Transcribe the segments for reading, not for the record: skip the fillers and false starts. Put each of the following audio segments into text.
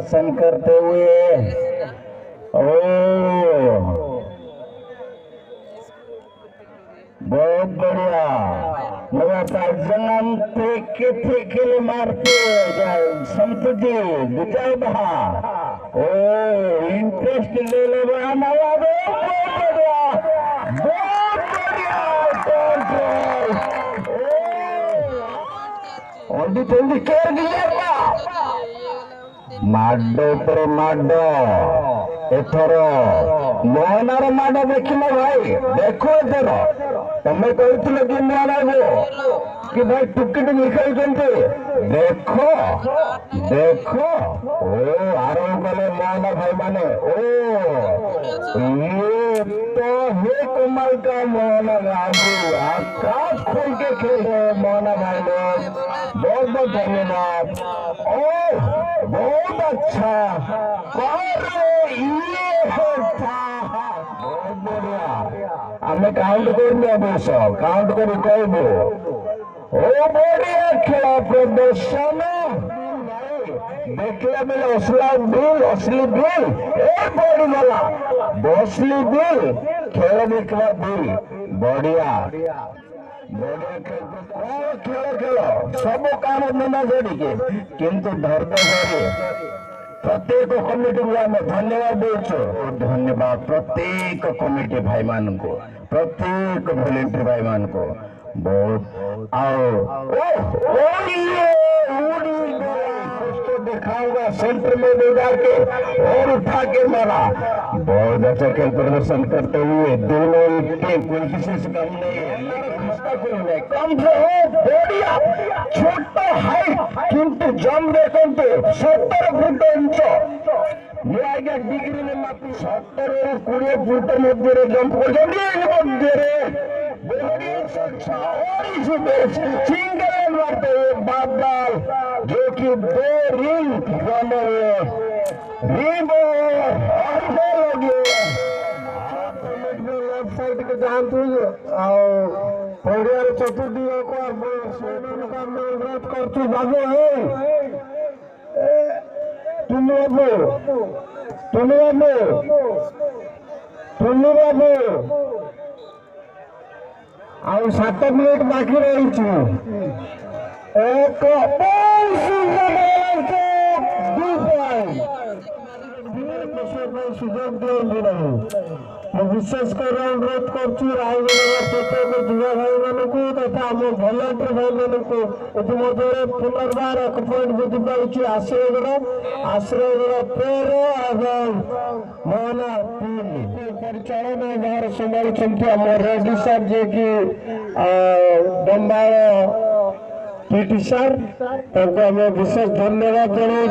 प्रदर्शन करते हुए बहुत बढ़िया लगातार जंगम थे मारते संतुजी विजय बहा इंटरेस्ट ले ले बहुत बढ़िया जल्दी कर दिया माडो पर माडो एथर मोहनार माड देख भाई देखो एथर तुम्हें कहते कि मोहना कि भाई टुकी टुकी खेलते देखो देखो आरंभ कले मोहना भाई माने ये तो हे कमाल का मोहना बाबू आकाश खोल के खेल रहे मोहना भाई लोग बहुत बहुत धन्यवाद बहुत अच्छा बहुत बढ़िया आम काउंट कर काउंट कर कहबू बढ़िया खेल प्रदर्शन देखला बेले असली बिल बढ़ीगला बसली बिल खेल देखला बिल बढ़िया खेल खेल सब काम मना करिके किंतु धैर्य प्रत्येक कमिटी को आम धन्यवाद देचु धन्यवाद प्रत्येक कमिटी भाई मान को प्रत्येक वॉलंटियर भाई मान को बहुत दिखाऊंगा सेंटर में बिगाड़ के और उठा के मारा बहुत अच्छा खेल प्रदर्शन करते हुए दोनों टीम कोई किसी से कम नहीं है कम से हो बढ़िया छोटा हाइट किंतु जम देखते 70 फुट इंच आज्ञा डिग्री में मात्र 70 और 20 फुट मध्य जंप सिंगल मारते बादल जो कि 2 रिंग लेफ्ट साइड के जानते चतुर्थी को अनुरोध कर बाबू टुनु बाबू आउ 7 मिनिट बाकी रही एक सुजोग दिखाई विशेष कर अनुरोध कर रायगढ़ प्रत्येक युवा भाई मान तथा आम भलंटियर भाई मान इतिम्य पुनर्बार 1 पॉइंट वृद्धि पाई आश्रयगढ़ 13 मोहना 3 परिचालन भार संभाली आम रेड्डी साहब जी की बंबाल पीटी सर आम विशेष धन्यवाद जनाऊँ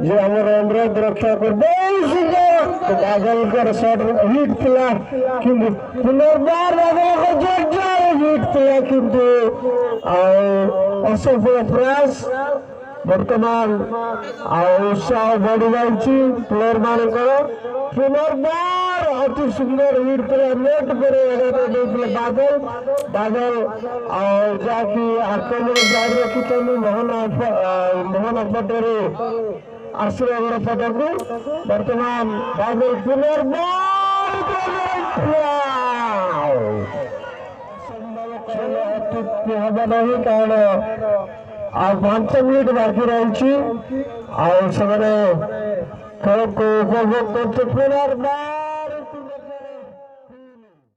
जे आम अनुरोध रक्षा कर बहुत सुंदर बादल शॉट हिट थिला किंतु पुनर्बार बादल जोरदार हिट थिला किंतु असफल प्रयास बर्तमान उत्साह बढ़ी जाइए प्लेयर मान पुनर्बार अति सुंदर हिट थिला नेट पर बादल बादल जाकि आक्रमण जारी रखी मोहन पटेल आश्रयगढ़ पटक बर्तमान बादल पुनर्बार हम नहीं कारण आ 5 मिनिट बाकी रही खेल को उपभोग करते पुनर्बार